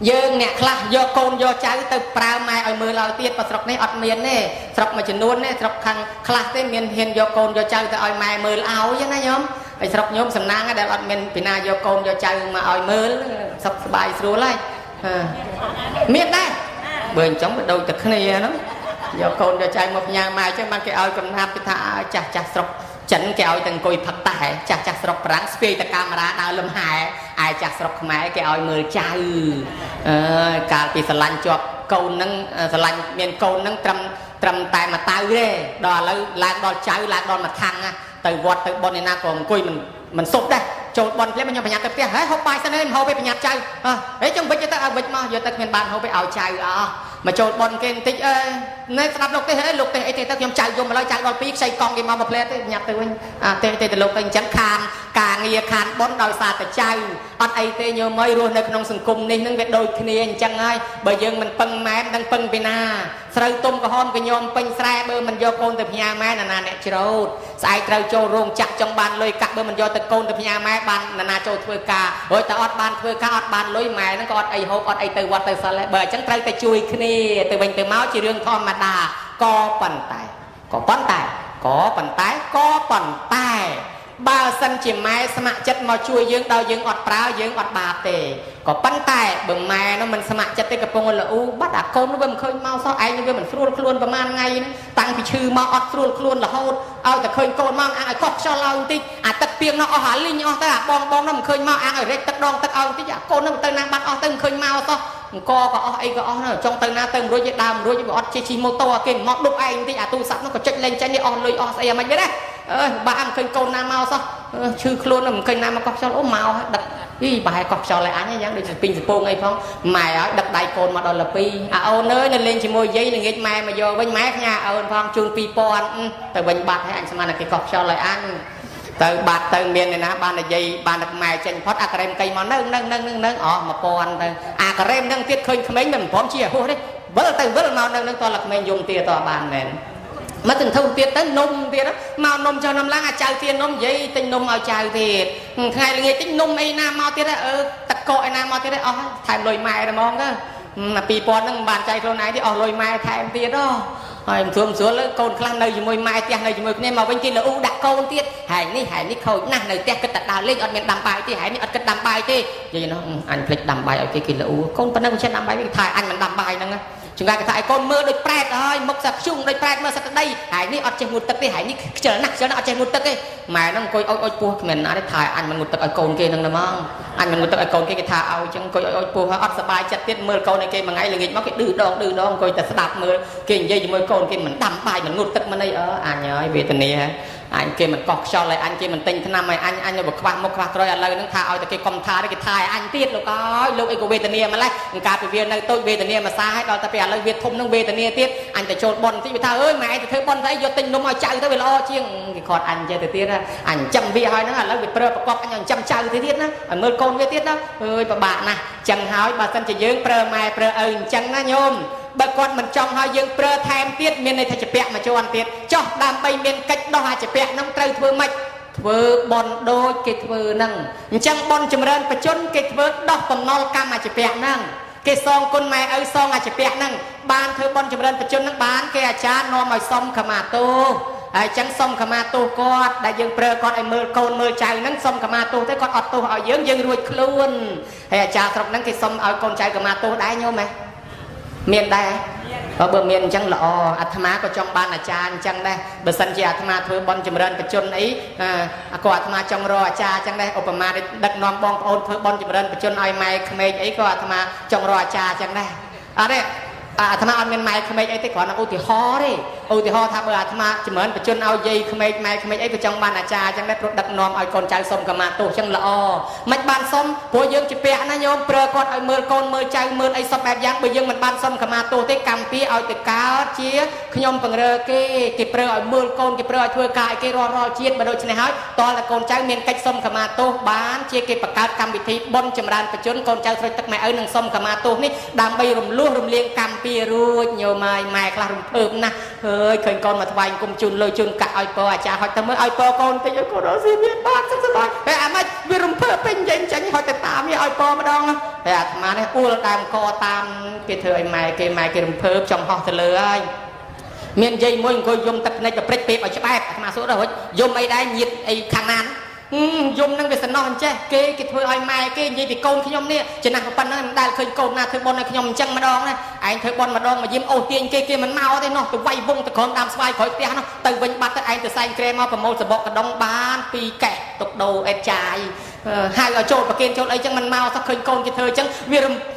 dương nè khla do côn do cháu từ prao mai ở mưa lao tiết và sọc này ọt miền nè sọc mà chỉ nuôn nè sọc khăn khla tới miền hiền do côn do cháu từ ở mai mưa áo chứ na nhómไอ้สระโยมสำนักได้อดเมนปีนาโยโกนโยใจมาอ่อยมือสบสบายรู้ไรเมียได้เบิ่งจ้องไปดูตึกนี่นะโยโกนโยใจหมดยางมาจังมันแกเอากำนับไปท่าจักจักสระฉันแกเอาตั้งกุยผักแต่จักจักสระปรังสเปย์ตะการมาดาวลมหายไอ้จักสระขมายแกเอามือใจการปีสลันจวบโกนนั่งสลันเมียนโกนนั่งตรำแต่มาตายเลยดอแล้วล้างดอใจล้างดอมาทางอ่ะtừ vọt từ bồn này na còn cùi mình sụp đây trộn bồn lấy mình nhặt tập kia hết không bay sang đây hậuไปnhặt chay đấy trong bây giờ ta vịt mà giờ ta miền bàn hậuไปเอาchay mà trộn bồn kia tích nên tập lục thế lục thế ấy ta nhầm chay dùng mà lấy chay đòn pí xây con cái mà một lẽ nhặt từ mình tê lục tên chắn khan cả nghe khan bồn đòi xa từ chay ăn ấy tê nhớ mới luôn nơiក្នុងសង្គមនេះនឹងវាដូចគ្នាអញ្ចឹងហើយបើយើងមិនពឹងម៉ែមិនពឹងពីណាស្រូវទុំក្រហមក៏ញោមពេញស្រែបើមិនយកកូនទៅផ្ញើម៉ែណាអ្នកច្រូតស្អែកត្រូវចូលរោងចាក់ចង់បានលុយកាក់បើមិនយកទៅកូនទៅផ្ញើម៉ែបានណាចូលធ្វើការហើយតែអត់បានធ្វើការអត់បានលុយម៉ែហ្នឹងក៏អត់អីហូបអត់អីទៅវត្តទៅសិលបើអញ្ចឹងត្រូវតែជួយគ្នាទៅវិញទៅមកជារឿងធម្មតាក៏ប៉ុន្តែបើសិនជាម៉ែស្ម័គ្រចិត្តមកជួយយើងដល់យើងអត់ប្រើយើងអត់បាបទេក៏ប៉ុន្តែបើម៉ែនោះមិនស្ម័គ្រចិត្តទេកំពុងលូបាត់អាកូននោះវាមិនឃើញមកសោះឯងវាមិនស្រួលខ្លួនប្រហែលថ្ងៃហ្នឹងតាំងពីឈឺមកអត់ស្រួលខ្លួនរហូតឲ្យតែឃើញកូនមកអាងឲ្យកោះខ្យល់ឲ្យបន្តិចអាទឹកពីងនោះអស់អាលីងអស់ទៅអាបងនោះមិនឃើញមកអាងឲ្យរែកទឹកដងទឹកឲ្យបន្តិចអាកូននោះទៅណាបាត់អស់ទៅមិនឃើញមកសោះអង្គក៏អស់អីក៏អស់ណាចង់ទៅណាទៅមិនរួចទេដើមរួចវាអត់ជិះម៉ូតូគេមកដប់ឯងបន្តិចអាទូរស័ព្ទនោះក៏ចុចលេងចាញ់នេះអស់លុយអស់ស្អីអាមិនទេណាបាក់មិនឃើញកូនណាមកសោះឈឺខ្លួនមិនឃើញណាមកកោះខ្យល់អូមកដឹកប្រហែលកោះខ្យល់ឲ្យអញយ៉ាងដូចពីងសពងអីផងម៉ែឲ្យដឹកដៃកូនមកដល់លពីអាអូនអើយនៅលេងជាមួយយាយនឹងងាកម៉ែមកយកវិញម៉ែផ្ញើអូនផងជូន2000ទៅវិញបាត់ឲ្យអញស្មានតែគេកោះខ្យល់ឲ្យអញទៅបាត់ទៅមានឯណាបាននិយាយបានដឹកម៉ែចេញផុតអាការ៉េមកៃមកនៅ1000ទៅអាការ៉េនឹងទៀតឃើញក្មេងមិនព្រមជាហួសទេវិលទៅវិលមកនៅនឹងតលក្មេងយំទៀតតបានមែនមកទៅធំទៀតទៅនំទៀតមកនំចុះនំឡើងអាចៅទៀតនំនិយាយទិញនំឲ្យចៅទៀតថ្ងៃល្ងាចទិញនំអីណាមកទៀតទឹកកកអីណាមកទៀតអស់ថែមលុយម៉ែហ្មងទៅ2000ហ្នឹងមិនបានចៃខ្លួនឯងទេអស់លុយម៉ែថែមទៀតហើយមិនស្រួលកូនខ្លះនៅជាមួយម៉ែផ្ទះនៅជាមួយគ្នាមកវិញគេលូដាក់កូនទៀតហែងនេះខូចណាស់នៅផ្ទះគិតតែដើរលេងអត់មានដាំបាយទេហែងនេះអត់គិតដាំបាយទេនិយាយនោះអញភ្លេចដាំបាយឲ្យគេលូកូនប៉ុណ្ណឹងមិនចេះដាំបាយគេថាអញមិនដាំបាយហ្នឹងចង្កាគេថាឲ្យកូនមើលដូចប្រែតហើយមុខសាខ្ជុំដូចប្រែតមើលសត្វដីហើយនេះអត់ចេះងូតទឹកទេហើយនេះខ្ជិលណាស់អត់ចេះងូតទឹកទេម៉ែហ្នឹងអង្គុយអុចពោះគ្មានណាទេថាអញមិនងូតទឹកឲ្យកូនគេហ្នឹងហ្មងអញមិនងូតទឹកឲ្យកូនគេថាឲ្យចឹងអង្គុយអុចពោះហើយអត់សប្បាយចិត្តទៀតមើលកូនគេមួយថ្ងៃល្ងាចមកគេឌឺដងអង្គុយតែស្ដាប់មើលគេនិយាយជាមួយកូនគេមិនដាំបាយមិនងូតទឹកមិនអីអញហើយវេទនាអញគេមិនកោះខ្យល់ឲ្យអញគេមិនទិញថ្នាំឲ្យអញទៅខ្វះមុខខ្វះក្រោយឥឡូវហ្នឹងថាឲ្យតែគេកុំថាគេថាឲ្យអញទៀតលោកអើយលោកអីក៏វេទនាម្លេះកាលពីវានៅតូចវេទនាមួយសាឲ្យដល់តែពេលឥឡូវវាធំហ្នឹងវេទនាទៀតអញទៅចូលប៉ុនបន្តិចវាថាអើយម៉ែទៅធ្វើប៉ុនស្អីយកទិញនំឲ្យចៅទៅវាល្អជាងគេខាត់អញចេះទៅទៀតអញចាំវាឲ្យហ្នឹងឥឡូវវាប្រើប្រកបអញចាំចៅទៅទៀតណាឲ្យមើលកូនវាទៀតណាអើយពិបាកណាស់ចឹងហើយបើសិនជាយើងប្រើម៉ែប្រើឪអញ្ចឹងណាញោមបើគាត់មិនចង់ឲ្យយើងប្រើថែមទៀតមានន័យថាជាពាក់មួយជាន់ទៀតចោះដើម្បីមានកិច្ចដោះអាចពាក់ហ្នឹងត្រូវធ្វើម៉េចធ្វើបន់ដូចគេធ្វើហ្នឹងអញ្ចឹងបន់ចម្រើនបច្ចុប្បន្នគេធ្វើដោះបំណុលកម្មអាចពាក់ហ្នឹងគេសងគុណម៉ែឪសងអាចពាក់ហ្នឹងបានធ្វើបន់ចម្រើនបច្ចុប្បន្នហ្នឹងបានគេអាចារ្យនាំឲ្យសុំខមាទោសហើយចឹងសុំខមាទោសគាត់ដែលយើងប្រើគាត់ឲ្យមើលកូនមើលចៅហ្នឹងសុំខមាទោសទៅគាត់អត់ទោសឲ្យយើងរួចខ្លួនហើយអាចារ្យស្រុកហ្នឹងគេសុំឲ្យកូនចៅខមាទោសដែរញោមហ៎មានដែរបើមានអញ្ចឹងល្អអាត្មាក៏ចង់បានអាចារ្យអញ្ចឹងដែរបើសិនជាអាត្មាធ្វើបន់ចម្រើនបច្ចុប្បន្នអីក៏អាត្មាចង់រកអាចារ្យអញ្ចឹងដែរឧបមាដឹកនាំបងប្អូនធ្វើបន់ចម្រើនបច្ចុប្បន្នឲ្យម៉ែក្មេកអីក៏អាត្មាចង់រកអាចារ្យអញ្ចឹងដែរអត់ទេអាត្មាអត់មានម៉ែក្មេកអីទេគ្រាន់តែឧទាហរណ៍ទេឧទាហរណ៍ថាបើអាត្មាចម្រើនបច្ចុប្បន្នឲ្យយាយក្មេកម៉ែក្មេកអីក៏ចង់បានអាចារ្យអញ្ចឹងដែរព្រោះដឹកនាំឲ្យកូនចៅសុំកម្មទោសអញ្ចឹងល្អមិនបានសុំព្រោះយើងជាពាក់ណាញោមប្រើគាត់ឲ្យមើលកូនមើលចៅមើលអីសពបែបយ៉ាងបើយើងមិនបានសុំកម្មទោសទេកម្មពីឲ្យទៅកើតជាខ្ញុំបង្រើគេប្រើឲ្យមើលកូនគេប្រើឲ្យធ្វើការឲ្យគេរាល់ជាតិបើដូច្នេះហើយតើតើកូនចៅមានកិច្ចសុំកម្មទោសបានជាគេបង្កើតកម្មវិធីបុណ្យចម្រើនបច្ចុប្បន្នកូនចៅស្រេចទឹកម៉ែឪនឹងសុំកម្មទោសនេះដើម្បីរំលោះរំលាងកម្មពីរួចញោមម៉ែខ្លះរំភើបណាស់អើ ơi khơi con mà thay cùng chun lôi chun cả oi po cha hỏi ta mới oi po con thì con đó xin biết bác rất là thế à mà vì rung phơi pin vậy chẳng hỏi ta tạm với oi po mà đong thế à mà này u tam co tam cái thời mày cái rung phơi trong họ từ lơi miền dây môi coi dùng tập này tập break pep ở chỗ bài mà số rồi dùng ấyได้nhiệt ấy khang nan dùng năng về sân non chứ cái thôi ai mai cái gì thì côn khi nhom nè chỉ năng của pan nóได้เคยcôn na thôi bon này khi nhom chân mà đong này anh thôi bon mà đong màยิ้มô tiền kiaมันmau thế nó từ vay vung từ con đam xoay khỏi tiền nó từ bên bắt tới anh từ say kem mau promoteสบอกกระดองบ้านปีแกะตกโดเอ็ดจ่ายhai ở chỗ và kiên chỗ ấy chẳng mình mau sao khơi côn cho thôi chẳng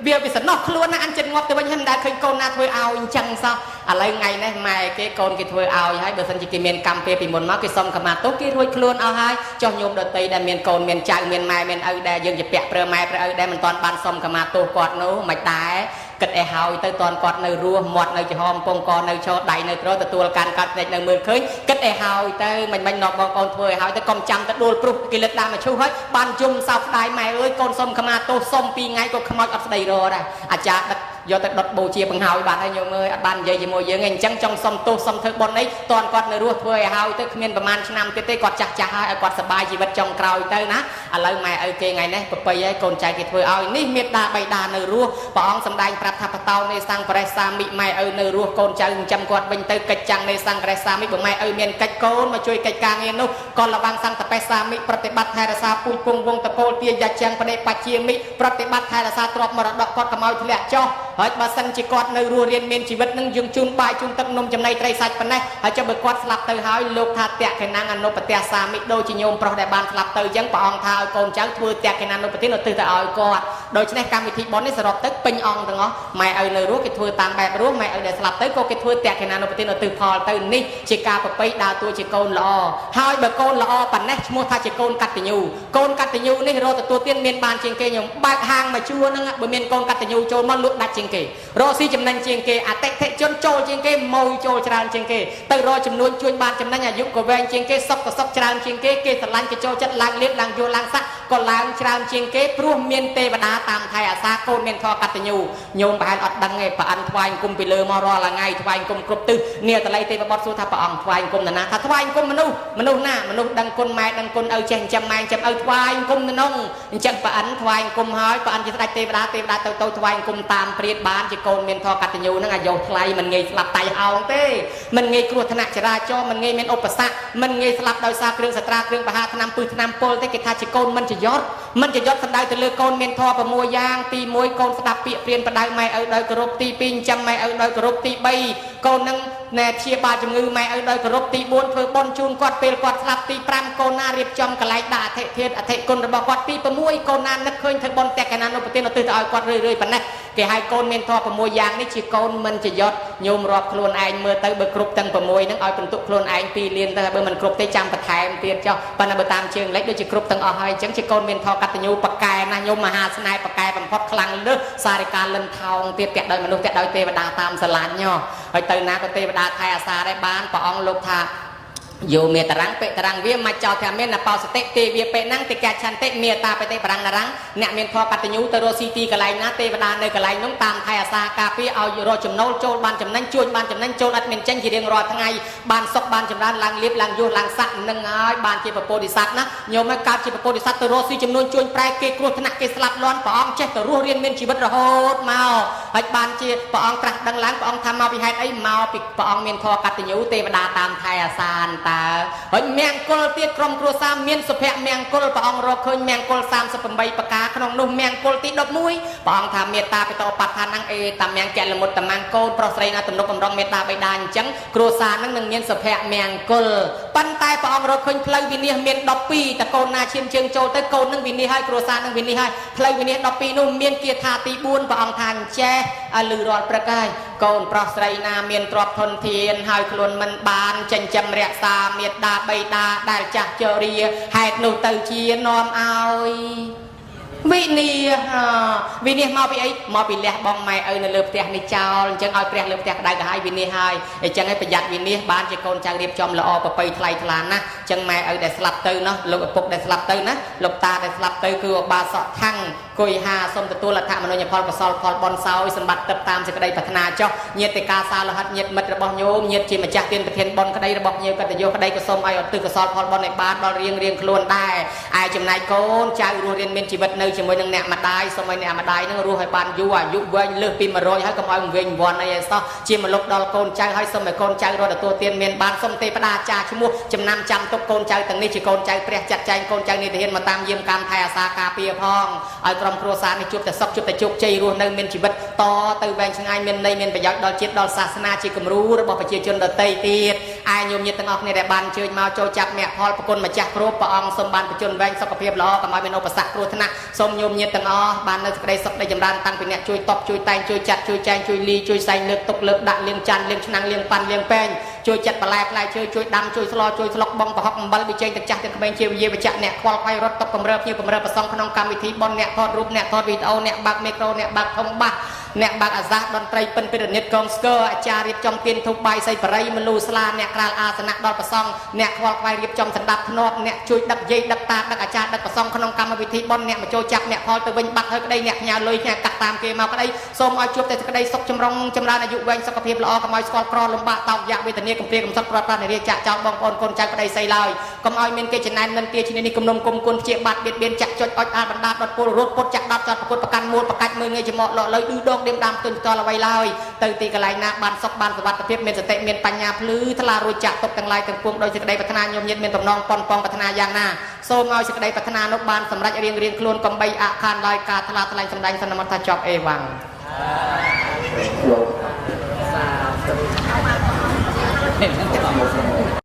vì sân nọ luôn na anh chân ngọc từ bên hắn đã khơi côn na thôi ao chẳng sao à lấy ngày này mai cái côn cái thôi ao hay bữa sau chỉ cái miền cam pe bị muốn máu cái sông cả mà tốt cái thôi luôn ao hai cho nhôm đợt tây đã miền côn miền trái miền mai miền ơi đã dừng dẹp bẹt bờ mai bờ ơi đã mình toàn ban sông cả mà tốt quạt nấu mạch đáกึศไอหายtới toàn quạt nơi rùa mọt nơi chợ hòm pong con nơi cho đầy nơi đóตัวการกัดในมือเคยกึศไอหายtới mìnhนอกบองcon thôiหายtớiกำจำtới đôi prupกิเลสดามาชูให้บานจุ่มสาวได้แม่เอ้ยconส้มขมาโตส้มปีไงก็ขมอยอัดได้รอได้อาจารย์do tới đột bầu chia bằng hào bạn hay nhiều người bạn dây gì mồi dưới ngành trắng trong sông tô sông thơ bọn ấy toàn quạt nơi ruột thôi hào tới miềnประมาณnăm tới quạt chặt chặt hai quạtสบายชีวิตtrong cào tớiนะอะไรแม่เอ้ยเกงไงเนี่ยไปไอ้คนใจกิดthôiเอานี่เมียดาใบดาnơi ruột ปองสำได้ปรับทับเตาในสังเกษามิแม่เอ้ยnơi ruộtคนใจจำกวาดเป็นtớiกิจจังในสังเกษามิบอกแม่เอ้ยเมียนกิจโกนมาช่วยกิจการเงินนู้ก่อนระวังสังตะเปสามิปฏิบัติไทยรักษาปุยปงวงตะโกเตียยัดจังประเดปัจเจียมิปฏิบัติไทยรักษาตรอบมรดกกอดกระเมาทะเลจ่อเฮ้ยมาสังจิกอดในรัวเรียนเมียนชีวิตนั่งยืนจุนปลายจุนตักนมจำในไตรสัจปันได้เฮ้ยจะเบิกกอดสลับเตยหายโลกธาตุแตกแค่นางอนุปเตียสามิโดยจิโยมปรได้บานสลับเตยยังปองทาเอาโกนจังทั่วแตกแค่นางอนุปเตียนตื่นแต่เอากอดโดยชนะการวิธีบอลนี่สรบตึกเป็นองตึงอ๋อแม่เอ้ยในรู้กิจทั่วตามแบบรู้แม่เอ้ยเดี๋ยวสลับเตยก็กิจทั่วแตกแค่นางอนุปเตียนตื่นพอตื่นนี่จิกาปะไปดาวตัวจิโกนล้อหายเบิกโกนล้อปันได้ชั่วท่าจิโกนกัตติยูโกนกัตติยูนี่เราตัวเตี้ยนเมียนบานเชียงเกยงบางหางมาชั่วนั่งอ่ะเมียนโกนกัตติยูโจมันลุกดัดเชียงเกยโรซี่จำนันเชียงเกยอาเตะเทจนโจเชียงเกยมวยโจจราเชียงเกยเตยรอจำนวนช่วยบานจำนันอายุกว่าแวงเชียงเกยซอกกับซอกจราเชียงเกยเกยสลันจะโจจัดลางเลี้ยลางโยลางซักก็ลางจราเชียงเกยพรุ่งเมียนเตวดาตามไทยอาซาโกนเมียนทอกัตติยูโยมบานอดดังไงปะอันทวายกุมไปเลยมารอละไงทวายกุมกรุบตื้อเนี่ยตะไลเตวบอสสู้ทับปะอังทวายกุมนะถ้าทวายกุมมนุษย์หน้ามนุษย์ดังคนแม่ดังคนเอาเจนจำแมงจำเอาทวายกุมนงจังปะอันทวายกุมหายปะอันจะได้เตวดาโตทวายกุมตามเปรียบานจะโกนเมียนทอกัตติยูนั่งอายุไกลมันไงสลับไตเอาเต้มันไงกลัวธนาจราจรมันไงเมียนอุปสรรคมันไงสลับโดยซาเครื่องสตราเครื่องปะหาธนำปืนธนำโปลเตกิทาจิโกนมันจะยศสันได้แต่เลือกโกนเมียนทอประมวยยางตีมวยโกนสลับเปียเปลี่ยนประดายไม่เอาโดยกรบตีปิงจำไม่เอาโดยกรบตีใบโกนนั่งแนเชียบาจงือไม่เอาโดยกรบตีบวนเพื่อบนจูนกอดเปลกอดสลับตีปรามโกนาเรียบจอมกระไรด่าเทเทียนเทกนระบอกกอดตีประมวยโกนานักเคยเธอบนแต่กันนั้นอุปเทนเราตื่นเอากอดเรื่อยๆปันนะแกให้โกนเมียนทอประมวยยางนี่จีโกนมันจะยศโยมรอบคลวนไอเมื่อเตยเบิกกรุบตั้งประมวยนั่งเอาเป็นตุกคลวนไอปีเลียนแต่เบอร์มันกรุบเตยจำประทายมันเตียนเจ้าปนเบอร์ตามเชิงเล็กโดยจีกรุบตั้งเอาให้จังจีโกนเมียนทอกัตยูปะกายนะโยมมหาสนายปะกายบังพอดคลังเลือสาริการเล่นทองเตียนแกะโดยมนุษย์แกะโดยเทวดาตามสลานย่อไอเตยนาก็เทวดาไทยอาซาได้บ้านปะองโลกธาโยเมียตรังเปตรังเวียมาเจ้าแถมเมียนนาเปาสเตเตเวียเปนังเตแกชันเตเมียตาไปเตปรังนารังเนี่ยเมียนพอกัตยูเตโรซีตีกะไลนะเทวดาในกะไลน้องตามไทยอาซากาปีเอาอยู่รอจุ่มโนโจลบานจำนั้นจวนบานจำนั้นโจลอัดเมียนเจนจีเรียงรอทั้งไงบานซอกบานจำนั้นลังเลียบลังโยลังสักนังไงบานเจปโปดิสัตนะโยมกาเจปโปดิสัตเตโรซีจำนวนจวนปลายเกกรุธนักเกสลับร้อนปองเจตรัวเรียนเมียนชีวิตระโหดเมาไอบานเจปองตรักดังหลังปองทำมาพิหารไอเมาปิปองเมียนพอกัตยูเทวดาตามไทยอาซานตาเมียงกลเตียกรมครัวซามเมียนสุภะเมียงกลปองรอเคยเมียงกลสามสปมใบปากกาขนมนุ่มเมียงกลตีดอกมุ้ยปองทำเมตตาไปต่อปัตตานังเอตามเมียงแกละมุดตามมังโกลปรสไรนาตมนกตมรองเมตตาไปดานจังครัวซานั่งหนึ่งเมียนสุภะเมียงกลปันตายปองรอเคยเพลวินีเมียนดอกปีตะโกนนาเชียงเชียงโจตะโกนนั่งวินีให้ครัวซานั่งวินีให้เพลวินีดอกปีนุ่มเมียนเกียรธาตีบุญปองทานแช่ลือรอดประกายโกนปรสไรนาเมียนตรอบทนเทียนให้คลวนมันบานจันจำเรียซาเมียดาใบดาได้จักเจอรีหายหนูเตยเชียนอมเอาวินีมาปีไอ้มาปีเลี้ยบองไม่ในเลือบเตียในเจ้าจังเอาเปรียเลือบเตียได้ก็ให้วินีให้จังให้ประหยัดวินีบ้านจะโกนจังเรียบจอมละอไปทลายทลานนะจังไม่ได้สลับเตยเนาะลูกปุกได้สลับเตยนะลูกตาได้สลับเตยคือ บาสะทั้ง គុយហាសូមទទួលលទ្ធមនោញ្ញផលកសលផលបនសោយសម្បត្តិទឹកតាមសេចក្តីប្រាថ្នាចុះញាតិកាសាលហិតញាតិមិត្តរបស់ញោមញាតិជាម្ចាស់ទានប្រធានបនក្តីរបស់ញើកតយោក្តីក៏សូមឲ្យឧទ្ទិសកុសលផលបនឲ្យបានដល់រៀងខ្លួនដែរឯចំណែកកូនចៅរស់រៀនមានជីវិតនៅជាមួយនឹងអ្នកម្ដាយសូមឲ្យអ្នកម្ដាយនឹងរស់ឲ្យបានយូរអាយុវែងលើសពី100ហើយកុំឲ្យវិញវ័នអីឯសោះជាមលុបដល់កូនចៅហើយសូមឲ្យកូនចៅរស់ទទួលទានមានបានសូមទេវតាចាឈ្មោះចំណាំចាំទុកកូនចៅទាំងនេះជាកូនចៅព្រះចាត់ចែងកូនចៅនេះទៅហ៊ានមកតាមយាមកម្មថែអាសាការពារផងឲ្យក្រុមគ្រួសារនេះជួបតែសុខជួបតែជោគជ័យរស់នៅមានជីវិតតទៅវែងឆ្ងាយមានន័យមានប្រយោជន៍ដល់ជាតិដល់សាសនាជាគំរូរបស់ប្រជាជនដទៃទៀតឯញោមញាតិទាំងអស់គ្នាដែលបានអញ្ជើញមកចូលចាប់មគ្គផលប្រគុណម្ចាស់គ្រប់ព្រះអង្គសូមបានបញ្ជូនវែងសុខភាពល្អកុំឲ្យមានឧបសគ្គគ្រោះថ្នាក់សូមញោមញាតិទាំងអស់បាននៅសេចក្តីសុខនៃចម្រើនតាំងពីអ្នកជួយតបជួយតែងជួយចាត់ជួយចែងជួយលីជួយសែងលើកទុកលើកដាក់លាងចានលាងឆ្នាំងលាងប៉ាន់លាងពេងជួយចាត់បន្លែផ្លែឈើជួយដាំជួយស្លជួយស្លុកបងប្រហុកអំបិលវិជ័យទឹកចាស់ទឹកក្មេងជាវិយាបច្ចៈអ្នកខ្វល់ខ្វាយរត់តុកបំរើភ្ញៀវបំរើប្រសងក្នុងកម្មវិធីបនអ្នកថតរូបអ្នកថតវីដេអូអ្នកបើកមីក្រូអ្នកបើកធំបាសអ្នកបើកអាសាសតន្ត្រីពិនពិរនិតកងស្គរអាចារ្យរៀបចំទៀនធូបបាយសីបរិយមលូស្លាអ្នកក្រាលអាសនៈដល់ប្រសងអ្នកខ្វល់ខ្វាយរៀបចំសណ្ដាប់ធ្នាប់អ្នកជួយដឹកយាយដឹកតាដឹកអាចារ្យដឹកប្រសងក្នុងកម្មវិធីបនអ្នកមកចូលចាប់អ្នកផលទៅវិញបាត់ហើយក្តីអ្នកផ្ញើលុយអ្នកកាត់តាមគេមកក្តីសូមឲ្យជួបតែក្តីសុខចម្រុងចម្រើនអាយុវែងសុខភាពល្អកុំឲ្យស្គាល់ក្រលំបាកតោកយ៉ាវេទនាកំព្រាកំសត់ប្រត់ប្រាស់នារីចាក់ចោលបងប្អូនកូនចៅក្តីស្អីឡើយកុំឲ្យមានគេចំណែនមិនទាឈ្នានេះគំនុំគុំគុណព្យាបាទបៀតបៀនចាក់ចុចអុចអាលបណ្ដាដុតពលរត់ពុតចាក់ដាប់ចោតប្រគុតប្រកាន់មួលប្រកាច់មើងងាយចំមកលក់លុយឌឺដងដេមដាំទុនតលអ្វីឡើយទៅទីកន្លែងណាបានសុខបានសុវត្ថិភាពមានសតិមានបញ្ញាភ្លឺថ្លារួចចាក់ទុកទាំងឡាយទាំងពួងដោយសេចក្តីប្រាថ្នាញោមញាតមានតំណងប៉ុនប៉ងប្រាថ្នាយ៉ាងណាសូមឲ្យសេចក្តីប្រាថ្នានោះបានសម្រេចរៀងខ្លួនកំបីអខានឡើយការថ្លាថ្លែងសម្ដែងសន្មតថាចប់អេវ៉ាំងលោកសា